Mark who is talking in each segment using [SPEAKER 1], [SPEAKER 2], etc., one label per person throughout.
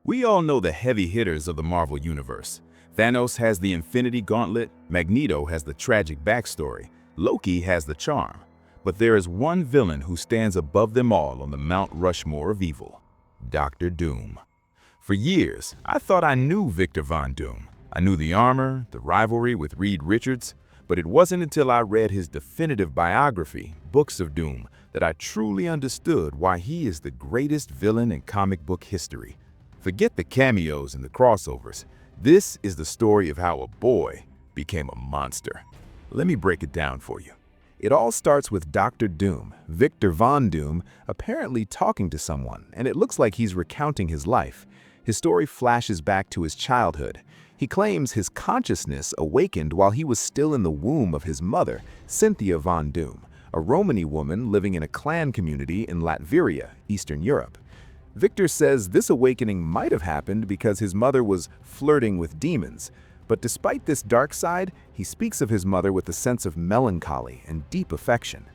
[SPEAKER 1] We all know the heavy hitters of the Marvel Universe. Thanos has the Infinity Gauntlet, Magneto has the tragic backstory, Loki has the charm. But there is one villain who stands above them all on the Mount Rushmore of evil: Doctor Doom. For years, I thought I knew Victor Von Doom. I knew the armor, the rivalry with Reed Richards, but it wasn't until I read his definitive biography, Books of Doom, that I truly understood why he is the greatest villain in comic book history. Forget the cameos and the crossovers. This is the story of how a boy became a monster. Let me break it down for you. It all starts with Dr. Doom, Victor Von Doom, apparently talking to someone, and it looks like he's recounting his life. His story flashes back to his childhood. He claims his consciousness awakened while he was still in the womb of his mother, Cynthia Von Doom, a Romani woman living in a clan community in Latveria, Eastern Europe. Victor says this awakening might have happened because his mother was flirting with demons. But despite this dark side, he speaks of his mother with a sense of melancholy and deep affection.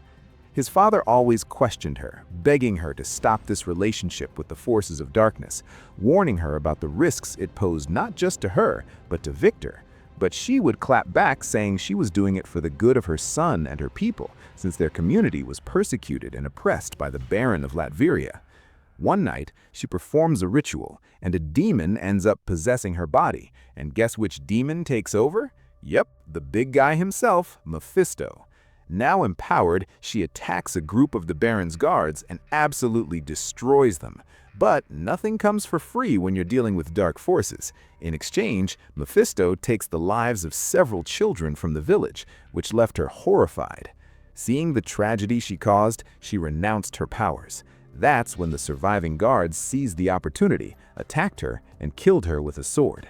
[SPEAKER 1] His father always questioned her, begging her to stop this relationship with the forces of darkness, warning her about the risks it posed not just to her, but to Victor. But she would clap back, saying she was doing it for the good of her son and her people, since their community was persecuted and oppressed by the Baron of Latveria. One night, she performs a ritual, and a demon ends up possessing her body. And guess which demon takes over? Yep, the big guy himself, Mephisto. Now empowered, she attacks a group of the Baron's guards and absolutely destroys them. But nothing comes for free when you're dealing with dark forces. In exchange, Mephisto takes the lives of several children from the village, which left her horrified. Seeing the tragedy she caused, she renounced her powers. That's when the surviving guards seized the opportunity, attacked her, and killed her with a sword.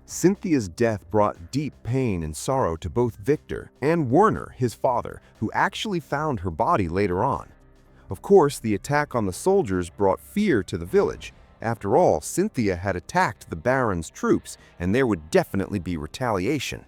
[SPEAKER 2] Cynthia's death brought deep pain and sorrow to both Victor and Werner, his father, who actually found her body later on. Of course, the attack on the soldiers brought fear to the village. After all, Cynthia had attacked the Baron's troops, and there would definitely be retaliation.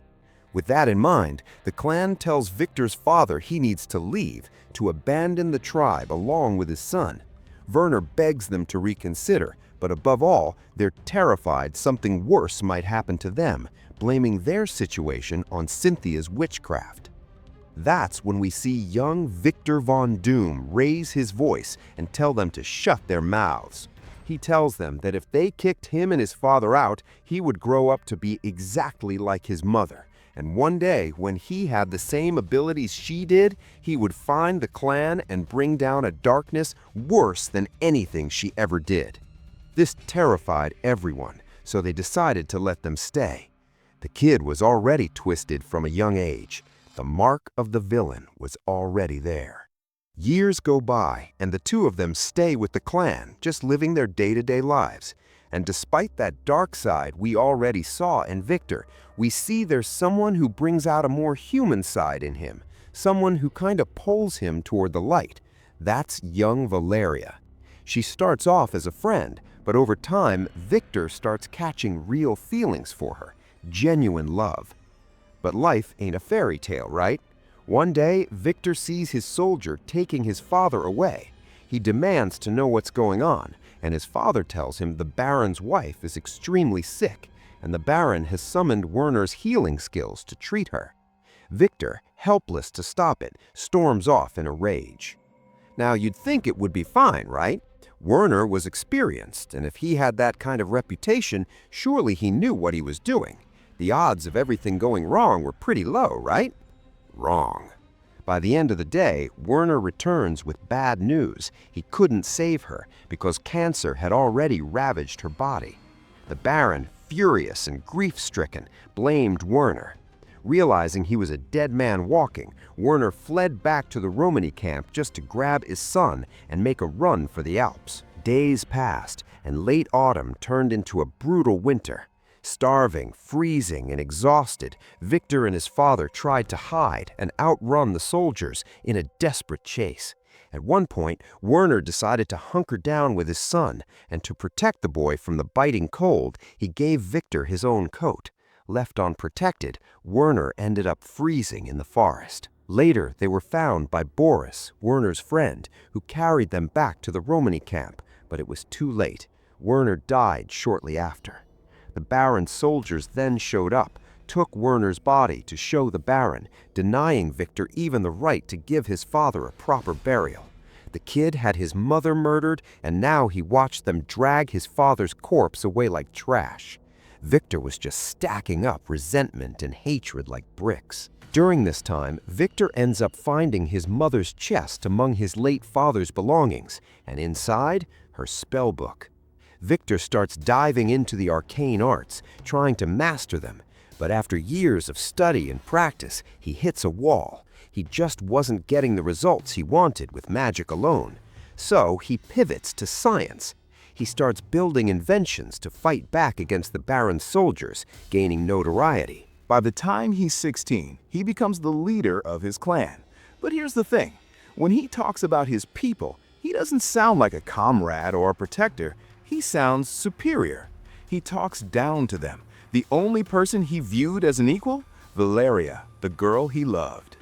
[SPEAKER 2] With that in mind, the clan tells Victor's father he needs to leave, to abandon the tribe along with his son. Werner begs them to reconsider, but above all, they're terrified something worse might happen to them, blaming their situation on Cynthia's witchcraft. That's when we see young Victor Von Doom raise his voice and tell them to shut their mouths. He tells them that if they kicked him and his father out, he would grow up to be exactly like his mother. And one day, when he had the same abilities she did, he would find the clan and bring down a darkness worse than anything she ever did. This terrified everyone, so they decided to let them stay. The kid was already twisted from a young age. The mark of the villain was already there. Years go by, and the two of them stay with the clan, just living their day-to-day lives. And despite that dark side we already saw in Victor, we see there's someone who brings out a more human side in him, someone who kind of pulls him toward the light. That's young Valeria. She starts off as a friend, but over time, Victor starts catching real feelings for her, genuine love. But life ain't a fairy tale, right? One day, Victor sees his soldier taking his father away. He demands to know what's going on, and his father tells him the Baron's wife is extremely sick, and the Baron has summoned Werner's healing skills to treat her. Victor, helpless to stop it, storms off in a rage. Now, you'd think it would be fine, right? Werner was experienced, and if he had that kind of reputation, surely he knew what he was doing. The odds of everything going wrong were pretty low, right? Wrong. By the end of the day, Werner returns with bad news. He couldn't save her because cancer had already ravaged her body. The Baron, furious and grief-stricken, blamed Werner. Realizing he was a dead man walking, Werner fled back to the Romani camp just to grab his son and make a run for the Alps. Days passed, and late autumn turned into a brutal winter. Starving, freezing, and exhausted, Victor and his father tried to hide and outrun the soldiers in a desperate chase. At one point, Werner decided to hunker down with his son, and to protect the boy from the biting cold, he gave Victor his own coat. Left unprotected, Werner ended up freezing in the forest. Later, they were found by Boris, Werner's friend, who carried them back to the Romani camp, but it was too late. Werner died shortly after. The Baron's soldiers then showed up, took Werner's body to show the Baron, denying Victor even the right to give his father a proper burial. The kid had his mother murdered, and now he watched them drag his father's corpse away like trash. Victor was just stacking up resentment and hatred like bricks. During this time, Victor ends up finding his mother's chest among his late father's belongings, and inside, her spellbook. Victor starts diving into the arcane arts, trying to master them, but after years of study and practice, he hits a wall. He just wasn't getting the results he wanted with magic alone. So he pivots to science. He starts building inventions to fight back against the Baron's soldiers, gaining notoriety.
[SPEAKER 1] By the time he's 16, he becomes the leader of his clan. But here's the thing. When he talks about his people, he doesn't sound like a comrade or a protector. He sounds superior. He talks down to them. The only person he viewed as an equal? Valeria, the girl he loved.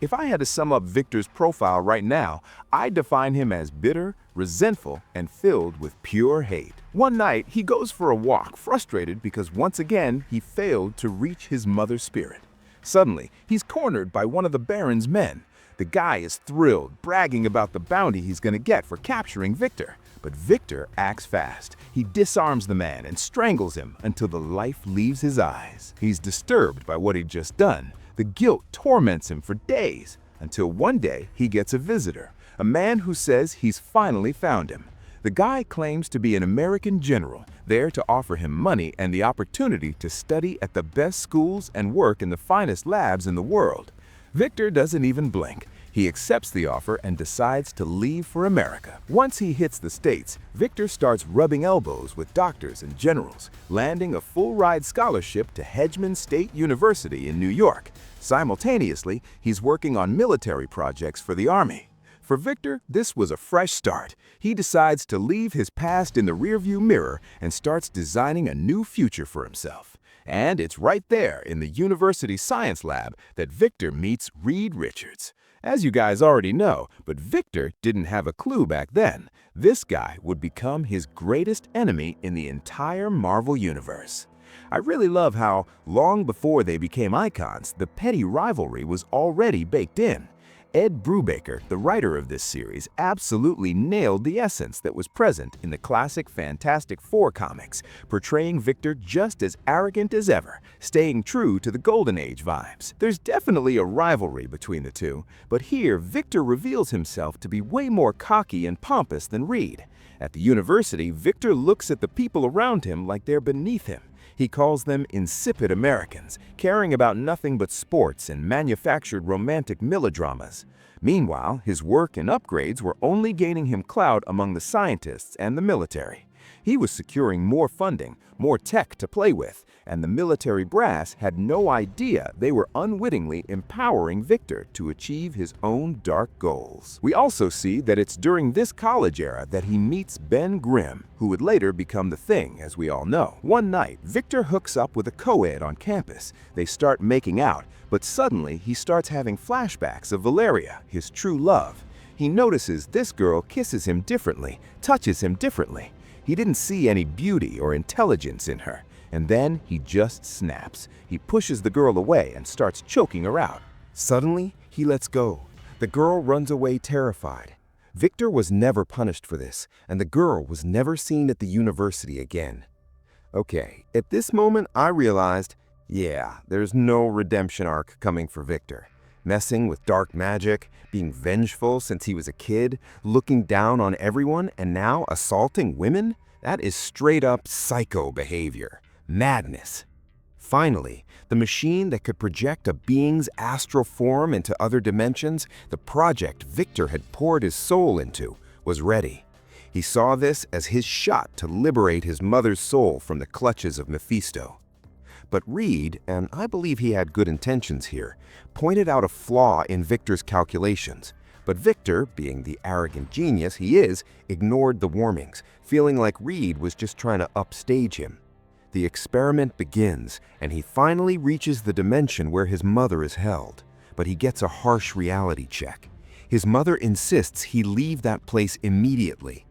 [SPEAKER 1] If I had to sum up Victor's profile right now, I'd define him as bitter, resentful, and filled with pure hate. One night, he goes for a walk, frustrated because once again, he failed to reach his mother's spirit. Suddenly, he's cornered by one of the Baron's men. The guy is thrilled, bragging about the bounty he's going to get for capturing Victor. But Victor acts fast. He disarms the man and strangles him until the life leaves his eyes. He's disturbed by what he'd just done. The guilt torments him for days, until one day he gets a visitor, a man who says he's finally found him. The guy claims to be an American general, there to offer him money and the opportunity to study at the best schools and work in the finest labs in the world. Victor doesn't even blink. He accepts the offer and decides to leave for America. Once he hits the States, Victor starts rubbing elbows with doctors and generals, landing a full-ride scholarship to Hedgeman State University in New York. Simultaneously, he's working on military projects for the Army. For Victor, this was a fresh start. He decides to leave his past in the rearview mirror and starts designing a new future for himself. And it's right there in the university science lab that Victor meets Reed Richards. As you guys already know, but Victor didn't have a clue back then. This guy would become his greatest enemy in the entire Marvel Universe. I really love how, long before they became icons, the petty rivalry was already baked in. Ed Brubaker, the writer of this series, absolutely nailed the essence that was present in the classic Fantastic Four comics, portraying Victor just as arrogant as ever, staying true to the Golden Age vibes. There's definitely a rivalry between the two, but here Victor reveals himself to be way more cocky and pompous than Reed. At the university, Victor looks at the people around him like they're beneath him. He calls them insipid Americans, caring about nothing but sports and manufactured romantic melodramas. Meanwhile, his work and upgrades were only gaining him clout among the scientists and the military. He was securing more funding, more tech to play with, and the military brass had no idea they were unwittingly empowering Victor to achieve his own dark goals. We also see that it's during this college era that he meets Ben Grimm, who would later become the Thing, as we all know. One night, Victor hooks up with a co-ed on campus. They start making out, but suddenly he starts having flashbacks of Valeria, his true love. He notices this girl kisses him differently, touches him differently. He didn't see any beauty or intelligence in her. And then he just snaps. He pushes the girl away and starts choking her out. Suddenly, he lets go. The girl runs away terrified. Victor was never punished for this, and the girl was never seen at the university again. Okay, at this moment I realized, yeah, there's no redemption arc coming for Victor. Messing with dark magic, being vengeful since he was a kid, looking down on everyone, and now assaulting women? That is straight up psycho behavior. Madness. Finally, the machine that could project a being's astral form into other dimensions, the project Victor had poured his soul into, was ready. He saw this as his shot to liberate his mother's soul from the clutches of Mephisto. But Reed, and I believe he had good intentions here, pointed out a flaw in Victor's calculations. But Victor, being the arrogant genius he is, ignored the warnings, feeling like Reed was just trying to upstage him. The experiment begins, and he finally reaches the dimension where his mother is held. But he gets a harsh reality check. His mother insists he leave that place immediately.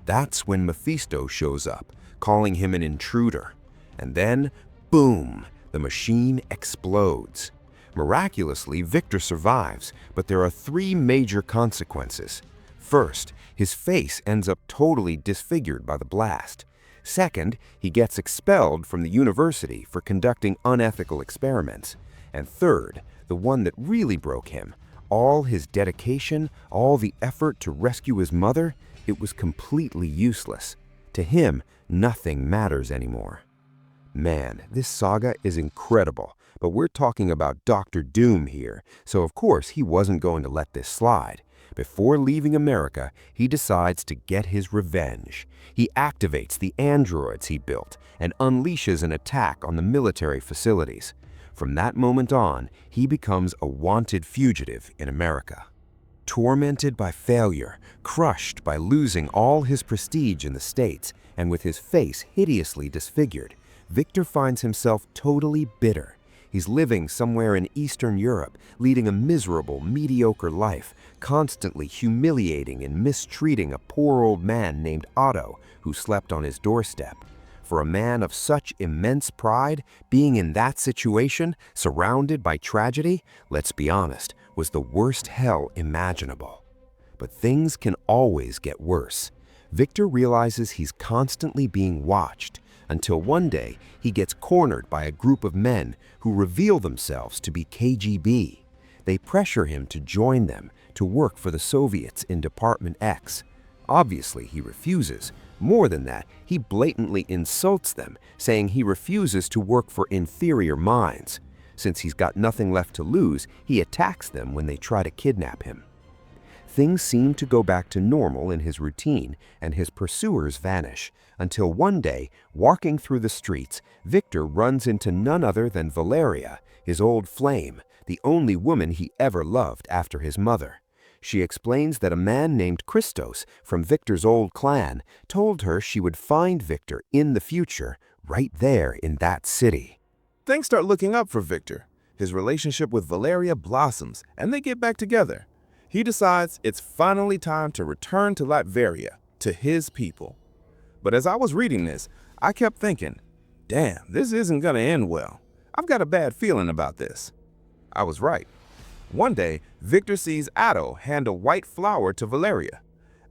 [SPEAKER 2] That's when Mephisto shows up, calling him an intruder. And then, boom, the machine explodes. Miraculously, Victor survives, but there are 3 major consequences. First, his face ends up totally disfigured by the blast. Second, he gets expelled from the university for conducting unethical experiments. And third, the one that really broke him, all his dedication, all the effort to rescue his mother, it was completely useless. To him, nothing matters anymore. Man, this saga is incredible, but we're talking about Dr. Doom here, so of course he wasn't going to let this slide. Before leaving America, he decides to get his revenge. He activates the androids he built and unleashes an attack on the military facilities. From that moment on, he becomes a wanted fugitive in America. Tormented by failure, crushed by losing all his prestige in the States, and with his face hideously disfigured, Victor finds himself totally bitter. He's living somewhere in Eastern Europe, leading a miserable, mediocre life, constantly humiliating and mistreating a poor old man named Otto, who slept on his doorstep. For a man of such immense pride, being in that situation, surrounded by tragedy, let's be honest, was the worst hell imaginable. But things can always get worse. Victor realizes he's constantly being watched, until one day he gets cornered by a group of men who reveal themselves to be KGB. They pressure him to join them, to work for the Soviets in Department X. Obviously, he refuses. More than that, he blatantly insults them, saying he refuses to work for inferior minds. Since he's got nothing left to lose, he attacks them when they try to kidnap him. Things seem to go back to normal in his routine, and his pursuers vanish, until one day, walking through the streets, Victor runs into none other than Valeria, his old flame, the only woman he ever loved after his mother. She explains that a man named Christos from Victor's old clan told her she would find Victor in the future, right there in that city.
[SPEAKER 1] Things start looking up for Victor. His relationship with Valeria blossoms, and they get back together. He decides it's finally time to return to Latveria, to his people. But as I was reading this, I kept thinking, damn, this isn't gonna end well. I've got a bad feeling about this. I was right. One day, Victor sees Otto hand a white flower to Valeria.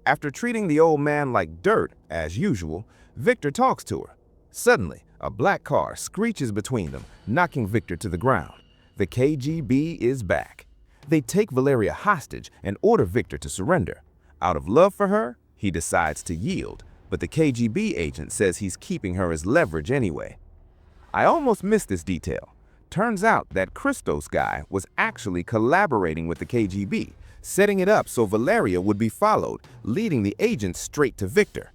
[SPEAKER 1] After treating the old man like dirt, as usual, Victor talks to her. Suddenly, a black car screeches between them, knocking Victor to the ground. The KGB is back. They take Valeria hostage and order Victor to surrender. Out of love for her, he decides to yield, but the KGB agent says he's keeping her as leverage anyway. I almost missed this detail. Turns out that Christos guy was actually collaborating with the KGB, setting it up so Valeria would be followed, leading the agents straight to Victor.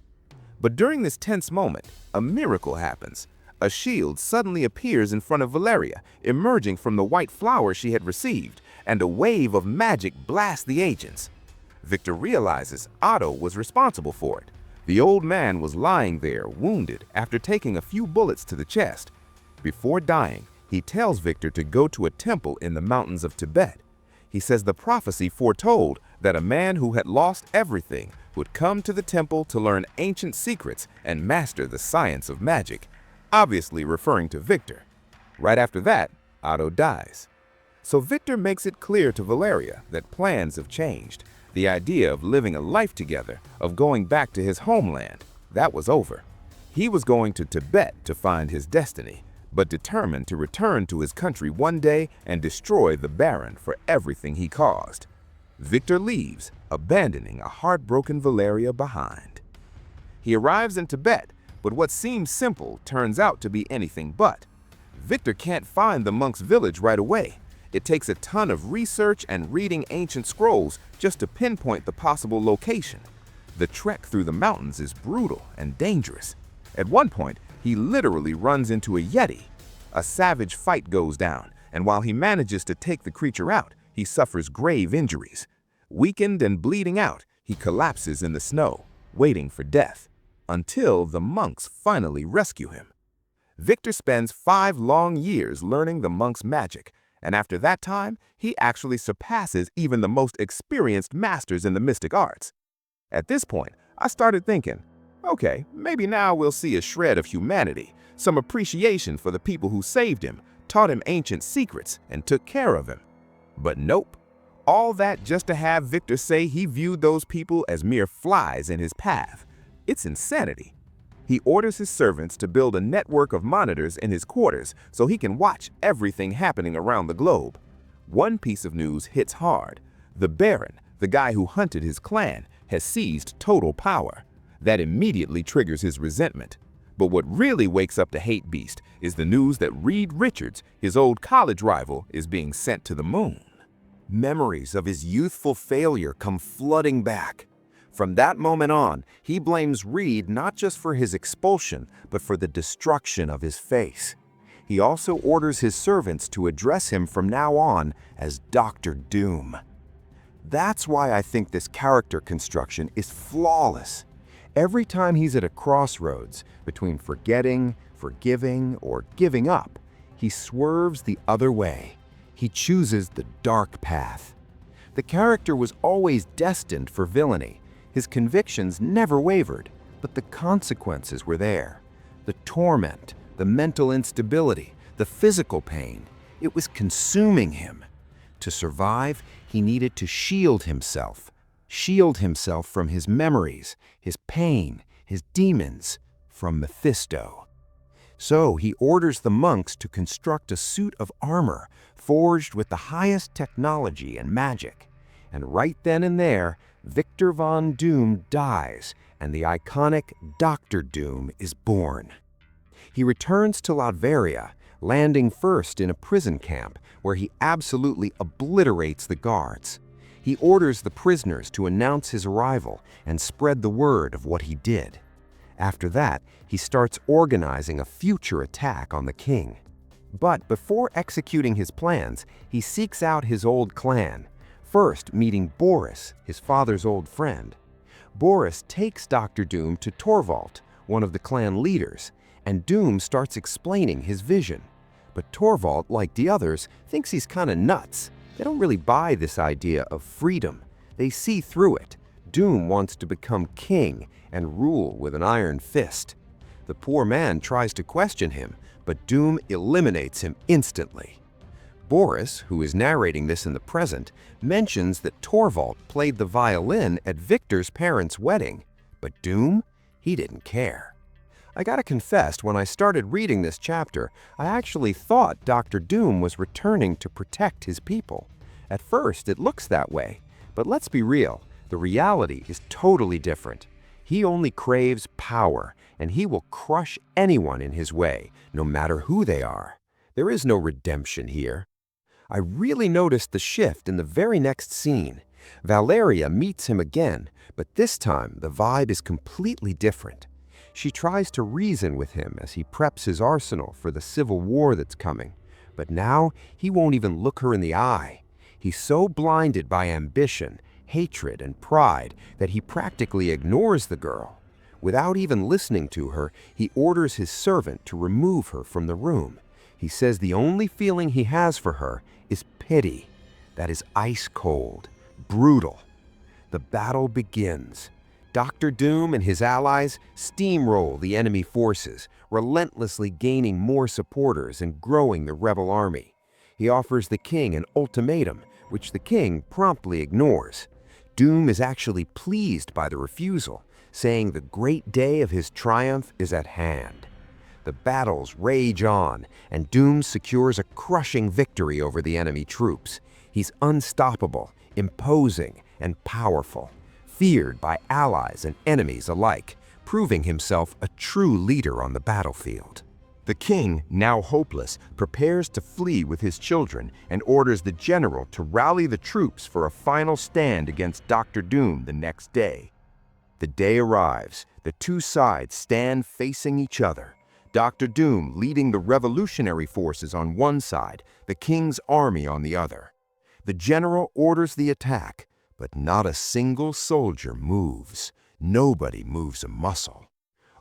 [SPEAKER 1] But during this tense moment, a miracle happens. A shield suddenly appears in front of Valeria, emerging from the white flower she had received, and a wave of magic blasts the agents. Victor realizes Otto was responsible for it. The old man was lying there, wounded, after taking a few bullets to the chest. Before dying, he tells Victor to go to a temple in the mountains of Tibet. He says the prophecy foretold that a man who had lost everything would come to the temple to learn ancient secrets and master the science of magic, obviously referring to Victor. Right after that, Otto dies. So Victor makes it clear to Valeria that plans have changed. The idea of living a life together, of going back to his homeland, that was over. He was going to Tibet to find his destiny, but determined to return to his country one day and destroy the Baron for everything he caused. Victor leaves, abandoning a heartbroken Valeria behind. He arrives in Tibet, but what seems simple turns out to be anything but. Victor can't find the monk's village right away. It takes a ton of research and reading ancient scrolls just to pinpoint the possible location. The trek through the mountains is brutal and dangerous. At one point, he literally runs into a yeti. A savage fight goes down, and while he manages to take the creature out, he suffers grave injuries. Weakened and bleeding out, he collapses in the snow, waiting for death, until the monks finally rescue him. Victor spends 5 long years learning the monk's magic, and after that time, he actually surpasses even the most experienced masters in the mystic arts. At this point, I started thinking, Okay, maybe now we'll see a shred of humanity, some appreciation for the people who saved him, taught him ancient secrets, and took care of him. But nope. All that just to have Victor say he viewed those people as mere flies in his path. It's insanity. He orders his servants to build a network of monitors in his quarters so he can watch everything happening around the globe. One piece of news hits hard. The Baron, the guy who hunted his clan, has seized total power. That immediately triggers his resentment. But what really wakes up the hate beast is the news that Reed Richards, his old college rival, is being sent to the moon.
[SPEAKER 2] Memories of his youthful failure come flooding back. From that moment on, he blames Reed not just for his expulsion, but for the destruction of his face. He also orders his servants to address him from now on as Dr. Doom. That's why I think this character construction is flawless. Every time he's at a crossroads between forgetting, forgiving, or giving up, he swerves the other way. He chooses the dark path. The character was always destined for villainy. His convictions never wavered, but the consequences were there. The torment, the mental instability, the physical pain, it was consuming him. To survive, he needed to shield himself from his memories, his pain, his demons, from Mephisto. So he orders the monks to construct a suit of armor forged with the highest technology and magic. And right then and there, Victor Von Doom dies, and the iconic Dr. Doom is born. He returns to Latveria, landing first in a prison camp where he absolutely obliterates the guards. He orders the prisoners to announce his arrival and spread the word of what he did. After that, he starts organizing a future attack on the king. But before executing his plans, he seeks out his old clan, first meeting Boris, his father's old friend. Boris takes Dr. Doom to Torvald, one of the clan leaders, and Doom starts explaining his vision. But Torvald, like the others, thinks he's kinda nuts. They don't really buy this idea of freedom. They see through it. Doom wants to become king and rule with an iron fist. The poor man tries to question him, but Doom eliminates him instantly. Boris, who is narrating this in the present, mentions that Torvald played the violin at Victor's parents' wedding, but Doom, he didn't care. I gotta confess, when I started reading this chapter, I actually thought Dr. Doom was returning to protect his people. At first, it looks that way, but let's be real, the reality is totally different. He only craves power, and he will crush anyone in his way, no matter who they are. There is no redemption here. I really noticed the shift in the very next scene. Valeria meets him again, but this time the vibe is completely different. She tries to reason with him as he preps his arsenal for the civil war that's coming. But now he won't even look her in the eye. He's so blinded by ambition, hatred, and pride that he practically ignores the girl. Without even listening to her, he orders his servant to remove her from the room. He says the only feeling he has for her is pity. That is ice cold, brutal. The battle begins. Dr. Doom and his allies steamroll the enemy forces, relentlessly gaining more supporters and growing the rebel army. He offers the king an ultimatum, which the king promptly ignores. Doom is actually pleased by the refusal, saying the great day of his triumph is at hand. The battles rage on, and Doom secures a crushing victory over the enemy troops. He's unstoppable, imposing, and powerful, feared by allies and enemies alike, proving himself a true leader on the battlefield. The king, now hopeless, prepares to flee with his children and orders the general to rally the troops for a final stand against Dr. Doom the next day. The day arrives. The two sides stand facing each other. Dr. Doom leading the revolutionary forces on one side, the king's army on the other. The general orders the attack, but not a single soldier moves. Nobody moves a muscle.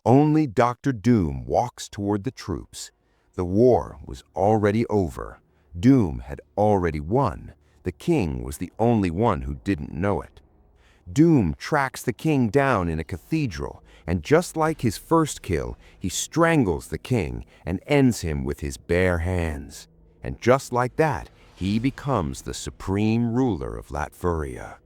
[SPEAKER 2] Only Dr. Doom walks toward the troops. The war was already over. Doom had already won. The king was the only one who didn't know it. Doom tracks the king down in a cathedral, And just like his first kill, he strangles the king and ends him with his bare hands. And just like that, he becomes the supreme ruler of Latveria.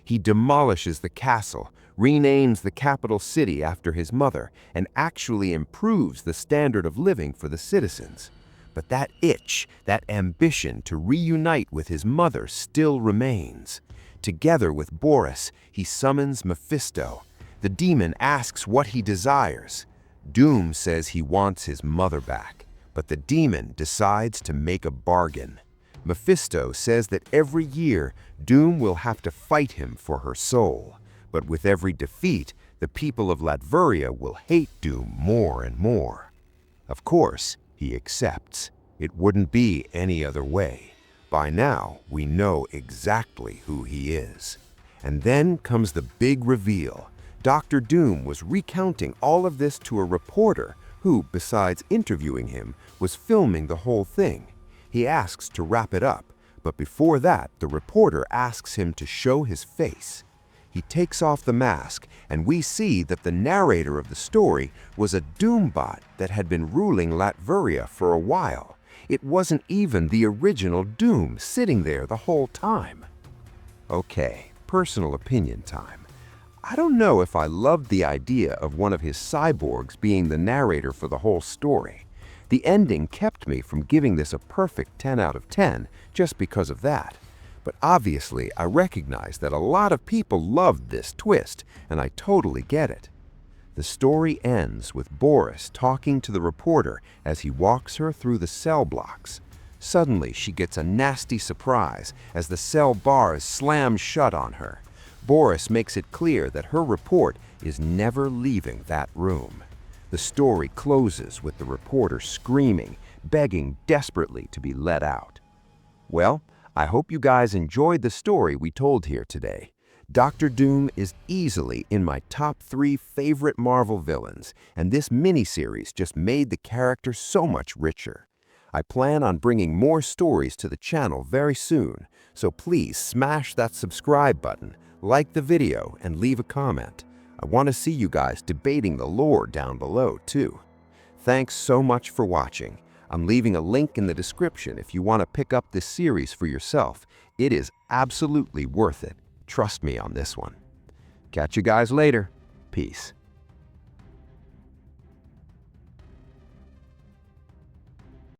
[SPEAKER 2] He demolishes the castle, renames the capital city after his mother, and actually improves the standard of living for the citizens. But that itch, that ambition to reunite with his mother still remains. Together with Boris, he summons Mephisto. The demon asks what he desires. Doom says he wants his mother back, but the demon decides to make a bargain. Mephisto says that every year, Doom will have to fight him for her soul. But with every defeat, the people of Latveria will hate Doom more and more. Of course, he accepts. It wouldn't be any other way. By now, we know exactly who he is. And then comes the big reveal. Dr. Doom was recounting all of this to a reporter who, besides interviewing him, was filming the whole thing. He asks to wrap it up, but before that, the reporter asks him to show his face. He takes off the mask, and we see that the narrator of the story was a Doombot that had been ruling Latveria for a while. It wasn't even the original Doom sitting there the whole time. Okay, personal opinion time. I don't know if I loved the idea of one of his cyborgs being the narrator for the whole story. The ending kept me from giving this a perfect 10 out of 10 just because of that. But obviously, I recognize that a lot of people loved this twist, and I totally get it. The story ends with Boris talking to the reporter as he walks her through the cell blocks. Suddenly, she gets a nasty surprise as the cell bars slam shut on her. Boris makes it clear that her report is never leaving that room. The story closes with the reporter screaming, begging desperately to be let out. Well, I hope you guys enjoyed the story we told here today. Dr. Doom is easily in my top 3 favorite Marvel villains, and this miniseries just made the character so much richer. I plan on bringing more stories to the channel very soon, so please smash that subscribe button, like the video, and leave a comment. I want to see you guys debating the lore down below too. Thanks so much for watching. I'm leaving a link in the description if you want to pick up this series for yourself. It is absolutely worth it. Trust me on this one. Catch you guys later. Peace.